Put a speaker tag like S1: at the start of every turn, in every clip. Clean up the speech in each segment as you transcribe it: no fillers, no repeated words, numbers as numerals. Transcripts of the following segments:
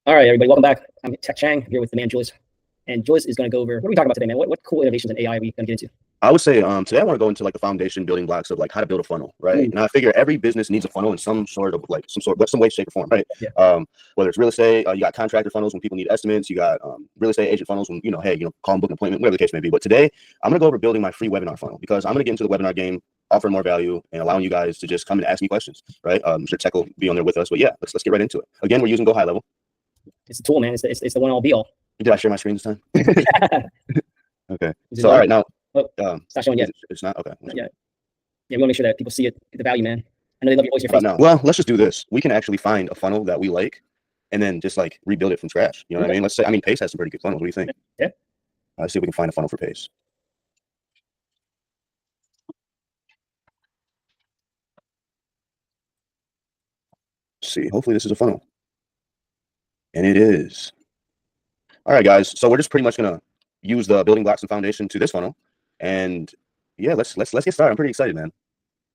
S1: All right, everybody, welcome back. I'm Tech Chang here with the man Julius, and Julius is going to go over what are we talking about today, man? What cool innovations in AI are we going to get into?
S2: I would say today I want to go into like the foundation building blocks of like how to build a funnel, right? And I figure every business needs a funnel in some way, shape, or form, right?
S1: Yeah.
S2: Whether it's real estate, you got contractor funnels when people need estimates, you got real estate agent funnels when call and book an appointment, whatever the case may be. But today I'm gonna go over building my free webinar funnel because I'm gonna get into the webinar game, offering more value and allowing you guys to just come and ask me questions, right? I'm sure Tech will be on there with us, but yeah, let's get right into it. Again, we're using GoHighLevel.
S1: It's a tool, man. It's the one all be all.
S2: Did I share my screen this time? Okay. So all right, now.
S1: It's not showing yet.
S2: It's not okay.
S1: Yeah, we want to make sure that people see it, get the value, man. I know they love your voice. Your face.
S2: Now, well, let's just do this. We can actually find a funnel that we like, and then just like rebuild it from scratch. You know what I mean? Let's say, Pace has some pretty good funnels. What do you think?
S1: Yeah.
S2: Let's see if we can find a funnel for Pace. Let's see, hopefully this is a funnel, and it is. All right, guys. So we're just pretty much gonna use the building blocks and foundation to this funnel. And yeah, let's get started. I'm pretty excited, man.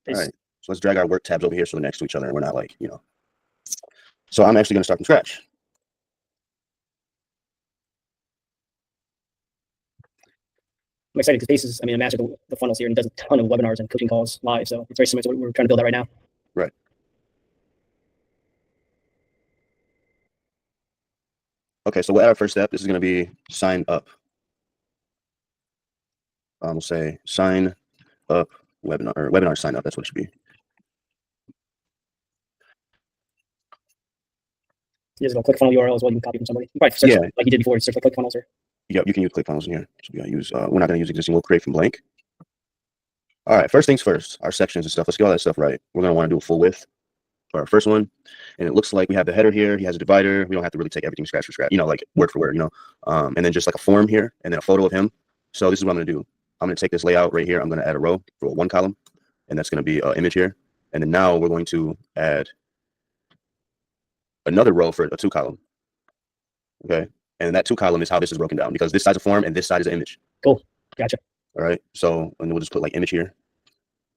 S2: All right, so let's drag our work tabs over here so they're next to each other and we're not like, So I'm actually going to start from scratch.
S1: I'm excited because Pace is, a master of the funnels here and does a ton of webinars and coaching calls live. So it's very similar to what we're trying to build out right now.
S2: Right. Okay, so we'll add our first step. This is going to be sign up. We'll say sign up webinar, or webinar sign up. That's what it should be.
S1: You just go click funnel URL as well. You can copy from somebody. You probably search like you did before. Search for click funnels.
S2: Yeah, you can use click funnels in here. So we're not going to use existing. We'll create from blank. All right, first things first. Our sections and stuff. Let's get all that stuff right. We're going to want to do a full width for our first one, and it looks like we have the header here. He has a divider. We don't have to really take everything scratch for scratch. Like word for word. And then just like a form here, and then a photo of him. So this is what I'm going to do. I'm going to take this layout right here. I'm going to add a row for one column, and that's going to be an image here. And then now we're going to add another row for a 2 column. Okay. And that 2 column is how this is broken down because this side's a form and this side is an image.
S1: Cool. Gotcha.
S2: All right. So, and we'll just put like image here.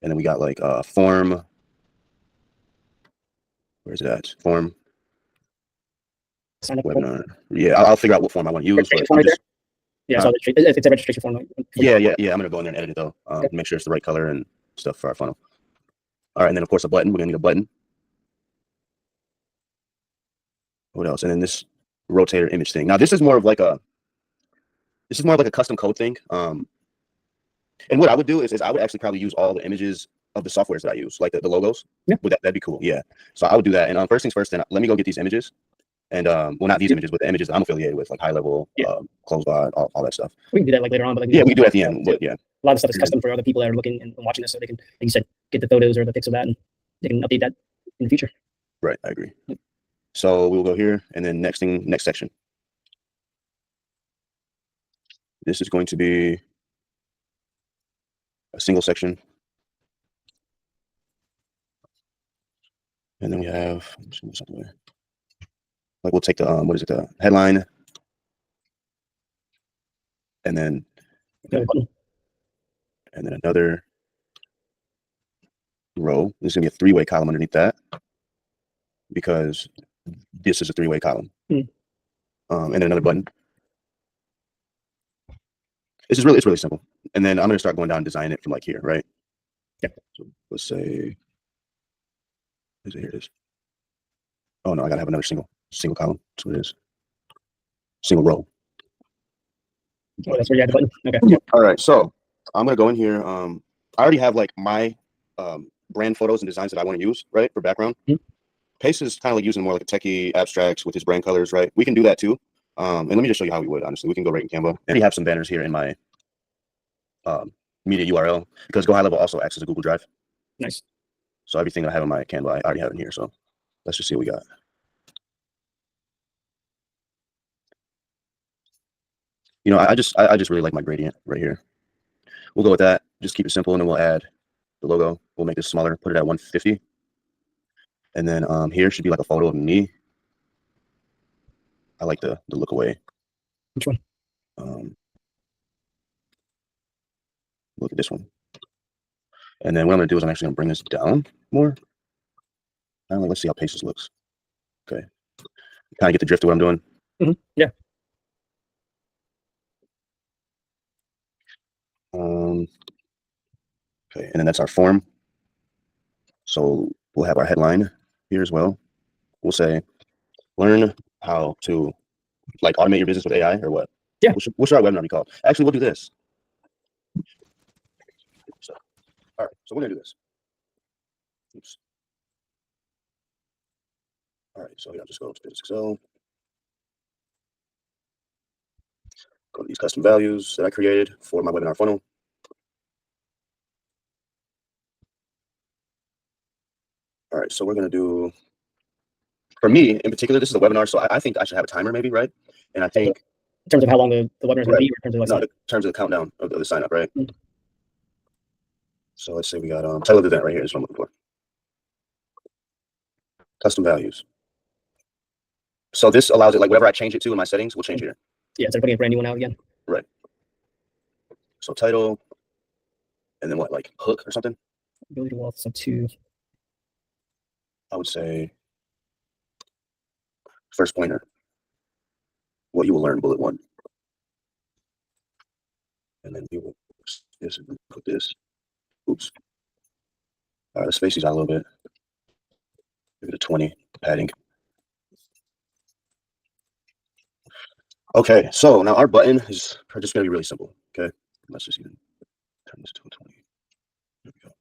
S2: And then we got like form. Where is it at? Form.
S1: Sign up
S2: webinar. Yeah. I'll figure out what form I want to use.
S1: Yeah, so it's a registration form.
S2: Yeah. I'm going to go in there and edit it though. Make sure it's the right color and stuff for our funnel. All right. And then of course a button. We're going to need a button. What else? And then this rotator image thing. Now this is more of like a custom code thing. And what I would do is I would actually probably use all the images of the softwares that I use, like the logos.
S1: Yeah.
S2: That'd be cool. Yeah. So I would do that. And first things first, then let me go get these images. And well, not these images, but the images that I'm affiliated with, like GoHighLevel, Closebot, all that stuff.
S1: We can do that like later on, but
S2: we can do it at the end. But yeah.
S1: A lot of stuff is custom for other people that are looking and watching this, so they can, like you said, get the photos or the pics of that, and they can update that in the future.
S2: Right. I agree. So we'll go here, and then next section. This is going to be a single section. And then we have, like we'll take the, the headline. And then another row. There's going to be a 3-way column underneath that because this is a 3-way column. And then another button. It's really simple. And then I'm going to start going down and design it from like here, right?
S1: Yep.
S2: So let's say, here it is. Oh no, I gotta have another single column. That's what it is. Single row.
S1: Oh, that's where you have the button. Okay.
S2: Yeah. All right. So I'm gonna go in here. I already have like my brand photos and designs that I want to use, right, for background. Pace is kind of like using more like a techie abstracts with his brand colors, right? We can do that too. And let me just show you how we would. Honestly, we can go right in Canva. And we have some banners here in my media URL because GoHighLevel also acts as a Google Drive.
S1: Nice.
S2: So everything I have in my Canva, I already have in here. So let's just see what we got. I just really like my gradient right here. We'll go with that. Just keep it simple, and then we'll add the logo. We'll make this smaller, put it at 150. And then here should be like a photo of me. I like the look away.
S1: Which one?
S2: Look at this one. And then what I'm gonna do is I'm actually gonna bring this down more. Let's see how Paces looks. Okay. Kind of get the drift of what I'm doing.
S1: Yeah.
S2: Okay, and then that's our form. So we'll have our headline here as well. We'll say, learn how to like automate your business with AI or what?
S1: Yeah.
S2: What should our webinar be called? Actually, we'll do this. So, all right, so we're gonna do this. Oops. All right, so yeah, just go to GoHighLevel. Go to these custom values that I created for my webinar funnel. All right, so we're gonna do, for me in particular, this is a webinar, so I think I should have a timer maybe, right? And I think
S1: In terms of how long the webinar is going to be, or in terms of
S2: no, in terms of the countdown of the sign up, right?
S1: Mm.
S2: So let's say we got title of the event right here is what I'm looking for. Custom values. So this allows it, like whatever I change it to in my settings, will change here.
S1: Yeah, instead of putting a brand new one out again.
S2: Right. So title, and then what, like hook or something?
S1: Ability to wealth, so 2.
S2: I would say first pointer. What you will learn, bullet 1. And then you will this and put this. Oops. All right, let's space these out a little bit. Give it a 20 padding. Okay, so now our button is just gonna be really simple. Okay, let's just even turn this to a 20. There we go.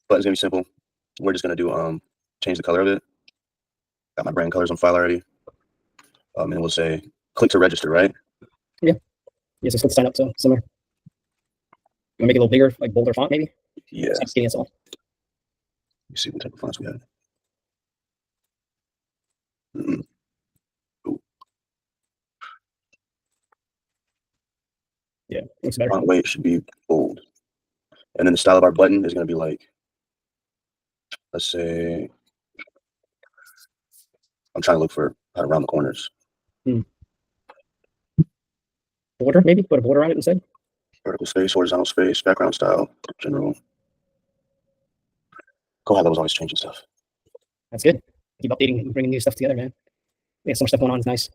S2: Button's gonna be simple. We're just gonna do change the color of it. Got my brand colors on file already. And we'll say click to register, right?
S1: Yeah, so click sign up, so similar. You want to make it a little bigger, like bolder font, maybe?
S2: Yeah.
S1: So skinny, that's all.
S2: Let me see what type of fonts we have.
S1: Yeah, looks better.
S2: Font weight should be bold. And then the style of our button is going to be like, let's say, I'm trying to look for around the corners.
S1: Border, maybe? Put a border on it instead?
S2: Vertical space, horizontal space, background style, general. GoHighLevel's always changing stuff.
S1: That's good. Keep updating and bringing new stuff together, man. We have so much stuff going on. It's nice.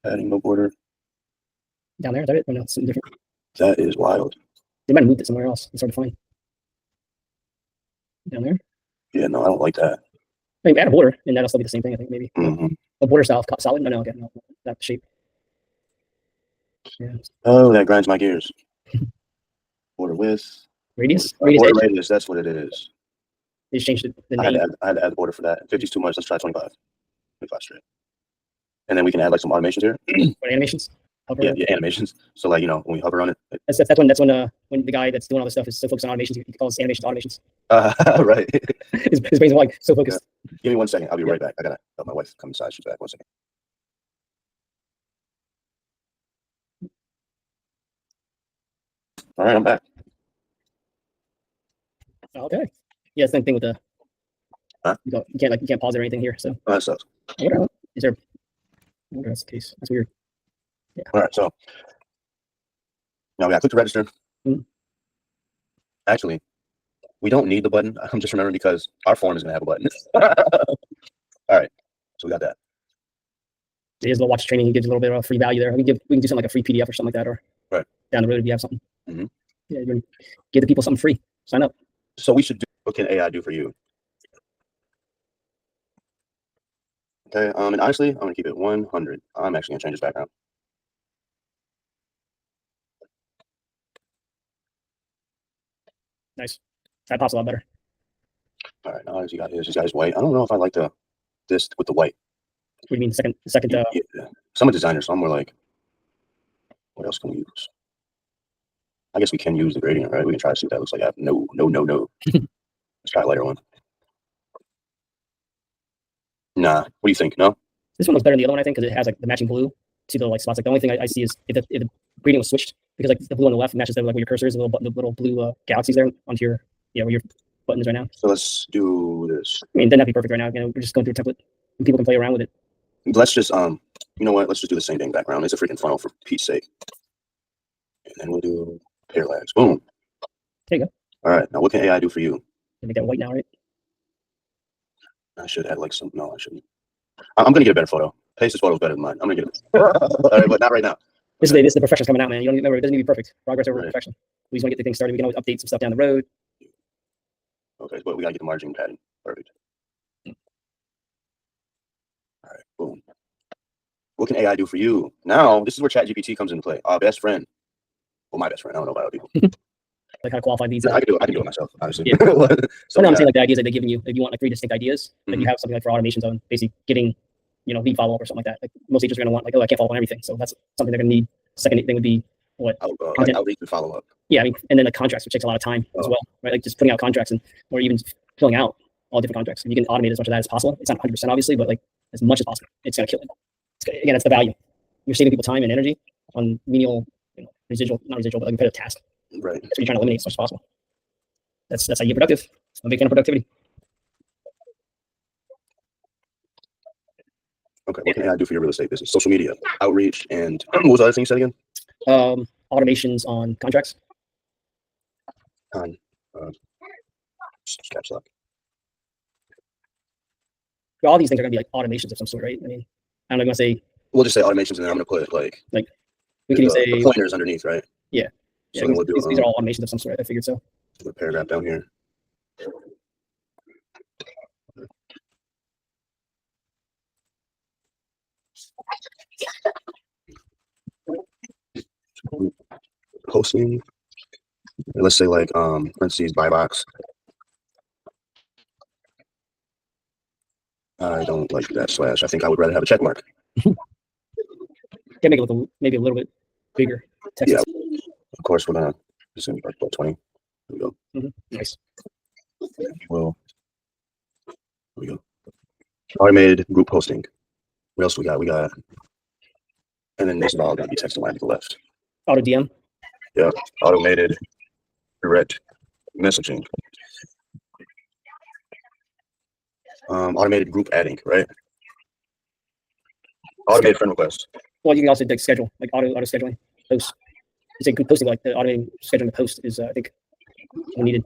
S2: Padding, no border.
S1: Down there, is that it? Or no, it's something different.
S2: That is wild.
S1: They might have moved it somewhere else. It's hard to find. Down there?
S2: Yeah, no, I don't like that.
S1: I mean, add a border, and that'll still be the same thing, I think, maybe. A border style, solid? No, okay, no, that shape. Yeah.
S2: Oh, that grinds my gears. Border width.
S1: Radius?
S2: Border radius, that's what it is.
S1: They just changed the
S2: I
S1: name.
S2: had to add the border for that. 50's too much. Let's try 25. 25 straight. And then we can add like some automations here.
S1: What, animations?
S2: Yeah, animations. So like, you know, when we hover on it.
S1: That's when the guy that's doing all this stuff is so focused on automations, he calls animations automations.
S2: Right.
S1: his brain's like so focused.
S2: Yeah. Give me 1 second. I'll be right back. I gotta help my wife come inside. She's back. 1 second. All right, I'm back.
S1: Okay. Yeah, same thing with the. You can't pause it or anything here. So.
S2: That sucks.
S1: Is there? I wonder if that's the case. That's weird. Yeah.
S2: All right, so now we got click to register. Actually, we don't need the button. I'm just remembering because our form is gonna have a button. All right, so we got that.
S1: It is a little watch training. He gives a little bit of a free value there. We can do something like a free PDF or something like that, or down the road if you have something. Yeah, you're gonna give the people something free. Sign up.
S2: So we should do, what can AI do for you? Okay, and honestly, I'm gonna keep it 100. I'm actually gonna change this background.
S1: Nice. That pops a lot better.
S2: All right, now he's got his white. I don't know if I like this with the white.
S1: What do you mean second?
S2: Yeah. So I'm a designer, so I'm more like, what else can we use? I guess we can use the gradient, right? We can try to see what that looks like. No. Let's try a lighter one. Nah, what do you think? No?
S1: This one looks better than the other one, I think, because it has like the matching blue to the like spots. Like the only thing I see is if the gradient was switched, because like the blue on the left matches like where your cursor is, the little blue galaxies there onto your where your button is right now.
S2: So let's do this.
S1: I mean, it doesn't have to be perfect right now. We're just going through a template, and people can play around with it.
S2: Let's just you know what? Let's just do the same thing background. It's a freaking funnel for Pete's sake. And then we'll do parallax. Boom.
S1: There you go.
S2: All right. Now what can AI do for you?
S1: Make that white now, right?
S2: I should add like some. No, I shouldn't. I'm gonna get a better photo. Pace's photo is better than mine. I'm gonna get it. All right, but not right now.
S1: This is the perfection's coming out, man. You don't remember, it doesn't need to be perfect. Progress over
S2: Right.
S1: perfection. We just want to get the thing started. We can always update some stuff down the road.
S2: Okay, but we gotta get the margin padding. Perfect. All right, boom. What can AI do for you? Now, this is where ChatGPT comes into play. Our best friend. Well, my best friend. I don't know about other people.
S1: Like how to qualify these.
S2: I can do it myself, honestly.
S1: Yeah.
S2: So
S1: no, I'm saying like the ideas that they're giving you. If you want like 3 distinct ideas, like
S2: Mhm.
S1: you have something like for automations on basically getting, lead follow up or something like that. Like most agents are gonna want like, oh, I can't follow up on everything. So that's something they're gonna need. Second thing would be what?
S2: like outreach and follow up.
S1: Yeah, I mean, and then the contracts, which takes a lot of time as well, right? Like just putting out contracts or even filling out all different contracts. If you can automate as much of that as possible. It's not 100% obviously, but like as much as possible, it's gonna kill it. Again, that's the value. You're saving people time and energy on menial, not residual, but like repetitive tasks.
S2: Right.
S1: That's what you're trying to eliminate as much as possible. That's how you get productive. I'm a big fan of productivity.
S2: Okay, what can AI do for your real estate business? Social media, outreach, and what was the other thing you said again?
S1: Automations on contracts.
S2: On caps lock.
S1: All these things are going to be like automations of some sort, right? I mean, I don't know if you want to say.
S2: We'll just say automations, and then I'm going to put like
S1: we can say
S2: the pointers underneath, right?
S1: Yeah.
S2: So then we'll do.
S1: These are all automations of some sort. I figured so.
S2: The paragraph down here. Posting. Let's say like parentheses buy box. I don't like that slash. I think I would rather have a check mark.
S1: Can make it look maybe a little bit bigger. Text.
S2: Yeah, of course we're gonna just gonna be like 20. There we go.
S1: Nice.
S2: Well, there we go. Automated group posting. What else we got? We got, and then this is all gonna be text line to the left.
S1: Auto DM.
S2: Yeah, automated direct messaging. Automated group adding, right? Automated friend request.
S1: Well, you can also like schedule, like auto scheduling posts. You say group posting, like the automating scheduling the post is, I think, needed.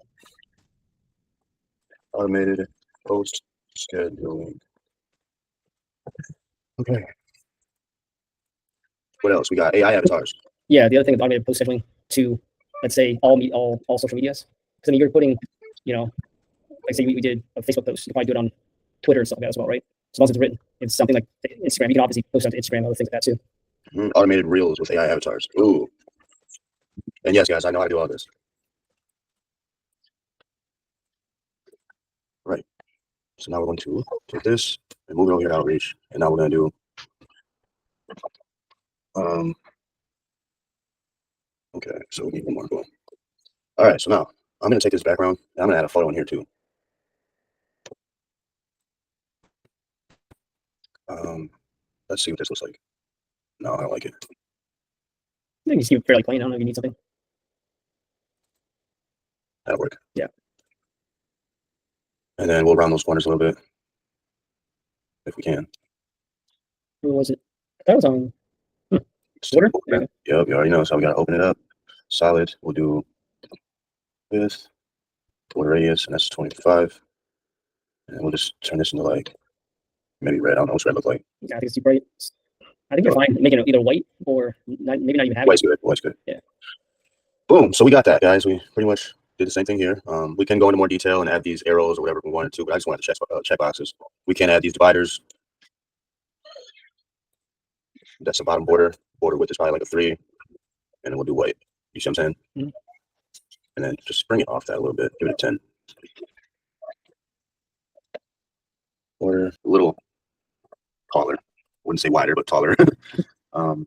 S2: Automated post scheduling. Okay. What else? We got AI avatars.
S1: Yeah, the other thing is automated post scheduling to, let's say, all social medias. Because I mean, you're putting, like say we did a Facebook post. You can probably do it on Twitter and stuff like that as well, right? As long as it's written, it's something like Instagram. You can obviously post onto Instagram and other things like that too.
S2: Automated reels with AI avatars. Ooh. And yes, guys, I know how to do all this. Right. So now we're going to take this and move it over here to outreach. And now we're going to do, okay, so we need one more. Cool. All right, so now I'm going to take this background and I'm going to add a photo in here too. Let's see what this looks like. No, I don't like it.
S1: I think you see it fairly plain. I don't know if you need something.
S2: That'll work.
S1: Yeah.
S2: And then we'll round those corners a little bit if we can.
S1: Where was it? That was on Twitter.
S2: Yep, you already know. So we got to open it up. Solid. We'll do this. Border radius, and that's 25. And we'll just turn this into like maybe red. I don't know what's red look like.
S1: I think it's too bright. I think you're fine making it either white or maybe not even having
S2: White's good. White's good.
S1: Yeah.
S2: Boom. So we got that, guys. We pretty much did the same thing here. We can go into more detail and add these arrows or whatever we wanted to, but I just wanted to check boxes. We can add these dividers. That's the bottom border. Border width is probably like a 3, and then we'll do white. You see what I'm saying? And then just bring it off that a little bit. Give it a 10. Border a little taller. Wouldn't say wider, but taller. And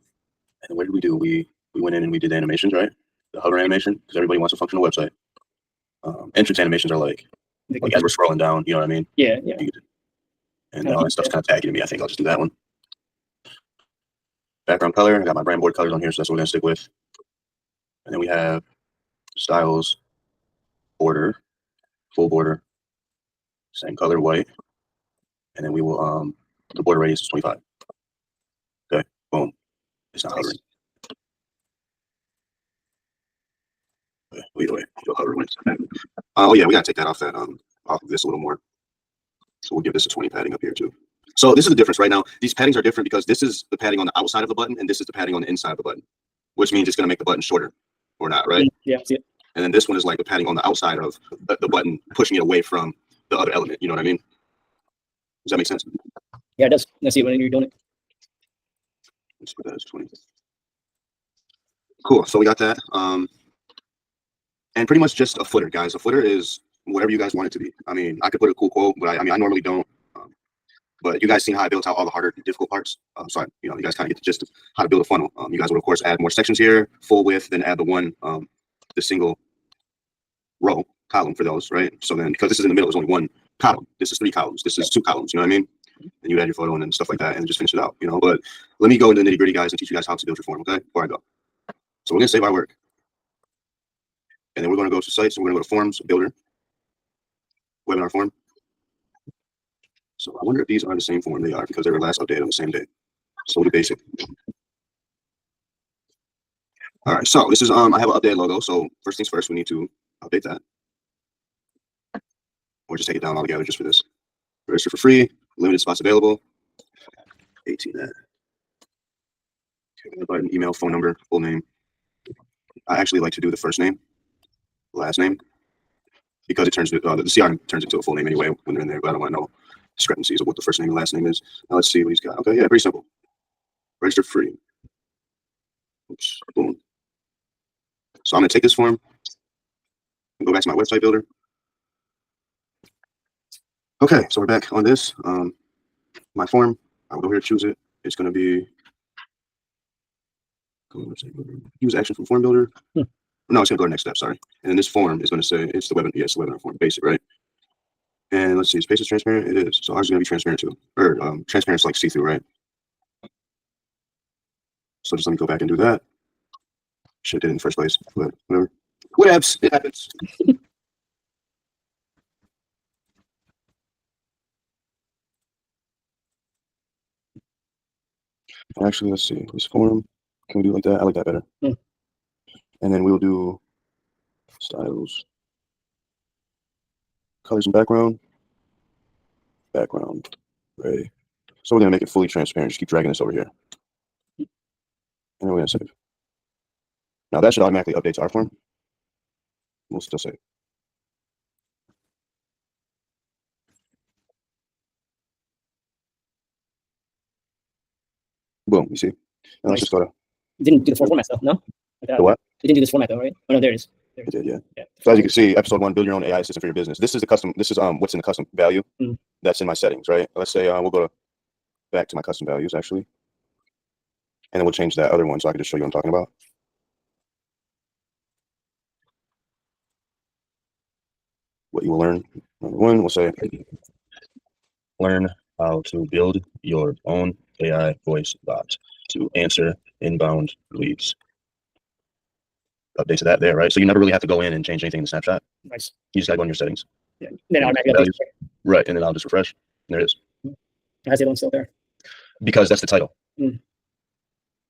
S2: what did we do? We went in and we did the animations, right? The hover animation, because everybody wants a functional website. Entrance animations are like as we're scrolling down, you know what I mean?
S1: Yeah.
S2: And all that stuff's kind of tacky to me. I think I'll just do that one. Background color, I got my brand board colors on here, so that's what we're gonna stick with. And then we have styles, border, full border, same color, white. And then we will the border radius is 25. Okay, boom. It's not hovering. Okay, either way, it'll hover when it's oh yeah, we gotta take that off that off of this a little more. So we'll give this a 20 padding up here too. So this is the difference right now. These paddings are different because this is the padding on the outside of the button and this is the padding on the inside of the button, which means it's going to make the button shorter or not, right?
S1: Yeah, see it.
S2: And then this one is like the padding on the outside of the button, pushing it away from the other element. You know what I mean? Does that make sense?
S1: Yeah, it does. I see it when you're doing it.
S2: Let's put that as 20. Cool. So we got that. And pretty much just a footer, guys. A footer is whatever you guys want it to be. I mean, I could put a cool quote, but I normally don't. But you guys seen how I built out all the harder, difficult parts. So you guys kind of get the gist of how to build a funnel. You guys would of course add more sections here, full width, then add the single row column for those, right? So then, because this is in the middle, there's only one column. This is 3 columns. This is 2 columns. You know what I mean? And you add your photo and then stuff like that, and just finish it out. But let me go into the nitty gritty, guys, and teach you guys how to build your form. Okay, before I go. So we're gonna save our work, and then we're gonna go to sites. And we're gonna go to forms, builder, webinar form. So I wonder if these are the same form. They are, because they were last updated on the same day. So we'll do basic. All right, so this is I have an updated logo. So first things first, we need to update that, or just take it down altogether just for this. Register for free, limited spots available. 18 that. Okay, button, email, phone number, full name. I actually like to do the first name, last name, because it turns the CRM turns into a full name anyway when they're in there. But I don't want to know discrepancies of what the first name and last name is. Now let's see what he's got. Okay, yeah, pretty simple. Register free. Oops, boom. So I'm gonna take this form and go back to my website builder. Okay, so we're back on this. My form. I'll go here, choose it. It's gonna be use action from form builder. No, it's gonna go to next step. Sorry. And then this form is gonna say it's the webinar. Yes, the webinar form, basic, right? And let's see, space is transparent. It is. So ours is gonna be transparent too, or transparent is like see through, right? So just let me go back and do that. Should have did it in the first place, but whatever. Whatevs, it happens. Actually, let's see. This form, can we do it like that? I like that better. And then we'll do styles, colors and background, gray. So we're gonna make it fully transparent. Just keep dragging this over here, and then we're gonna save. Now that should automatically update to our form. We'll still save. Boom, you see? Now let's just go to.
S1: It didn't do the full format though, no?
S2: The what?
S1: It didn't do this format though, right? Oh no, there it is.
S2: It did, yeah. So as you can see, episode 1, build your own AI assistant for your business. This is the custom. This is what's in the custom value. That's in my settings, right? Let's say we'll go back to my custom values actually, and then we'll change that other one so I can just show you what I'm talking about. What you will learn. Number 1, we'll say learn how to build your own AI voice bot to answer inbound leads. Update to that there, right? So you never really have to go in and change anything in the snapshot.
S1: Nice.
S2: You just gotta go in your settings.
S1: Yeah. Then automatically
S2: right, and then I'll just refresh. And there it is.
S1: How's the other one still there?
S2: Because that's the title.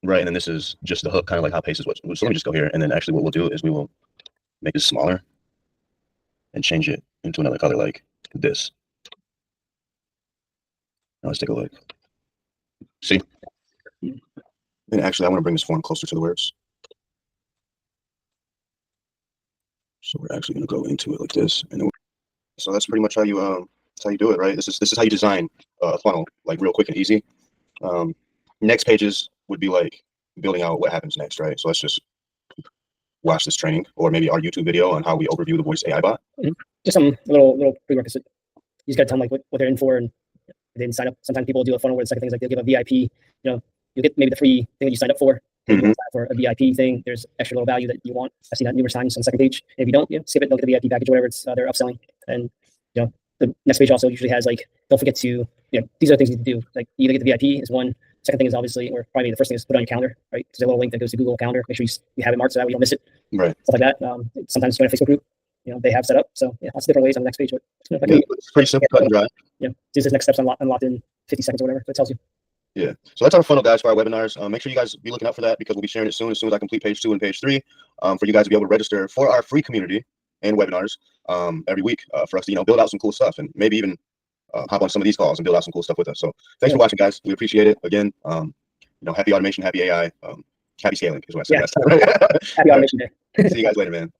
S2: Right, and then this is just the hook, kind of like how Pace is what. So let me just go here, and then actually what we'll do is we will make it smaller and change it into another color like this. Now let's take a look. See? And actually, I want to bring this form closer to the words. So we're actually going to go into it like this, and then so that's pretty much how you do it, right? This is how you design a funnel, like real quick and easy. Next pages would be like building out what happens next, right? So let's just watch this training, or maybe our YouTube video on how we overview the voice AI bot.
S1: Just some little prerequisite. You just got to tell them like what they're in for, and they didn't sign up. Sometimes people do a funnel where it's like things like they'll give a VIP. You'll get maybe the free thing that you signed up for. For a VIP thing, there's extra little value that you want. I've seen that numerous times on the second page. And if you don't, skip it. They'll get the VIP package, or whatever it's they're upselling. And the next page also usually has like, don't forget to these are the things you need to do. Like you either get the VIP is one. Second thing is obviously, or probably the first thing is put it on your calendar, right? There's a little link that goes to Google Calendar. Make sure you have it marked so that way you don't miss it.
S2: Right.
S1: Stuff like that. Sometimes join a Facebook group. They have set up. So yeah, lots of different ways on the next page. But
S2: it's pretty simple, cut and dry.
S1: These are the next steps unlocked in 50 seconds or whatever. So it tells you.
S2: Yeah, so that's our funnel, guys, for our webinars. Make sure you guys be looking out for that, because we'll be sharing it as soon as I complete page 2 and page 3, for you guys to be able to register for our free community and webinars every week, for us to build out some cool stuff, and maybe even hop on some of these calls and build out some cool stuff with us. So thanks for watching, guys. We appreciate it. Again, happy automation, happy AI, happy scaling is what I said last time.
S1: Happy automation day.
S2: See you guys later, man.